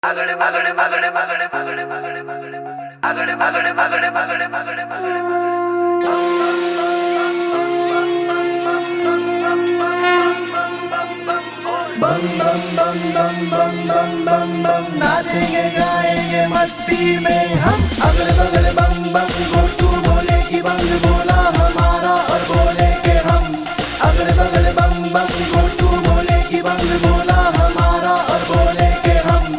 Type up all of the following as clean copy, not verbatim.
Agad bagad bagad bagad bagad bagad bagad agad bagad bagad bagad bagad bagad बम बम बम बम बम बम बम बम नाचेंगे गाएंगे मस्ती में हम अगल बगल बम बम गोटू बोले की बंग बोला हमारा और बोले के हम अगल बगल बम बम गोटू बोले की बंग बोला हमारा और बोले के हम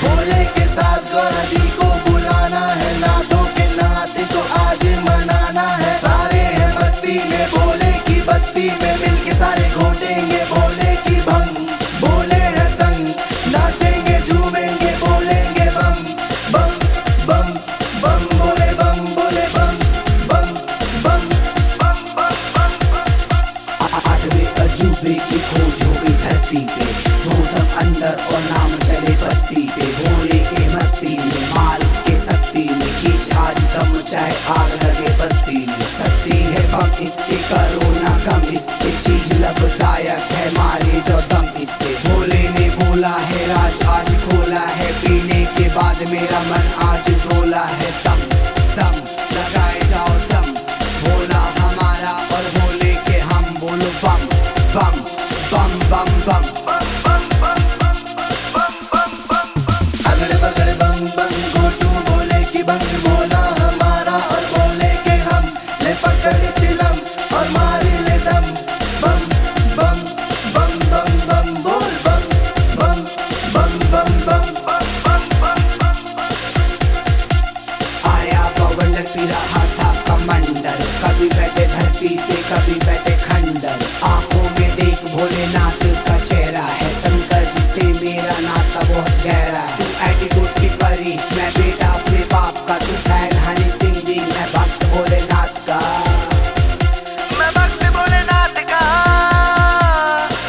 भोले के साथ गौरा जी को बुलाना है नाथों के नाथ को आज मनाना है सारे हैं बस्ती में भोले की बस्ती में मिलके सारे घोटेंगे भोले की भंग भोले है संग नाचेंगे झूमेंगे बोलेंगे बम बम बम बम बोले बम बम बम बम आठवें अजूबे की खोज हो गई धरती पे धूम अंदर और नाम चले बस्ती पे भोले के मस्ती में माल के शक्ति में खींच आज दम चाहे आग लगे बस्ती में शक्ति है बम इसके करो ना कम इसके चीज लाभदायक है मारे जो दम इससे भोले ने बोला है राज आज खोला है पीने के बाद मेरा मन आज डोला है दम दम लगाए जाओ दम भोला हमारा और भोले के हम बोलो बम बम बम बम बम अगल बगल बम बम गोटू बोले की बंग बोला हमारा और बोले के हम ले पकड़ चिलम और मार ले दम बम बम बम बम बम बोल बम बम बम बम बम आया बवंडर पी रहा था कमंडर कभी बैठे धरती पे कभी बैठे खंडर आंखों में देख भोलेनाथ का चेहरा है शंकर जी से मेरा नाता बहुत गहरा है तू एटीट्यूड की परी मैं बेटा अपने बाप का तू फैन हनी सिंह जी मैं भक्त भोलेनाथ का मैं भक्त भोलेनाथ का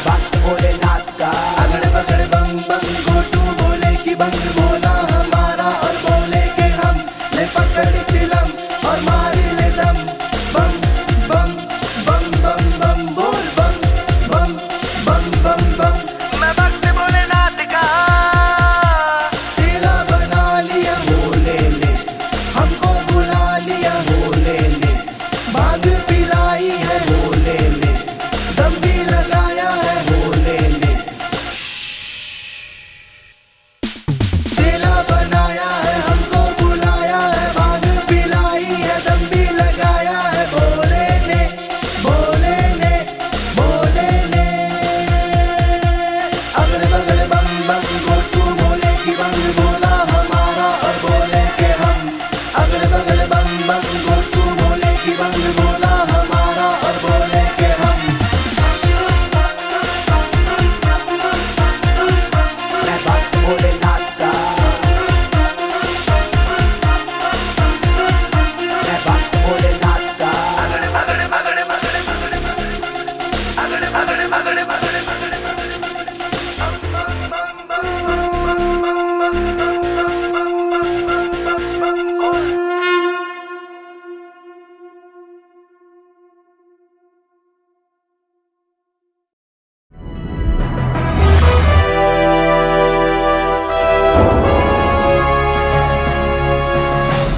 भक्त भोलेनाथ का अगड़ बगड़ बम बम गोटू बोले की बंग बोला हमारा और बोले के हम ले पकड़ चिलम और मार ले दम बम बम बम बम बम बोल बम बम बम बम बम मैं भक्त भोलेनाथ का चेला बना लिया भोले ने हमको बुला लिया भोले ने भाग पिलाई है भोले ने दम भी लगाया है भोले ने चेला बनाया है हमको बुलाया है भाग पिलाई है दम भी लगाया है भोले ने भोले ने भोले ने अगल बगल बम बम गोटू बोले की बंग बोला हमारा और बोले के हम अगल बगल बम बम गोटू बोले की बंग बोला हमारा और बोले के हम मैं भक्त भोलेनाथ का मैं भक्त भोलेनाथ का agad bagad bagad bagad agad bagad bagad bagad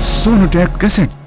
Sonotek cassette.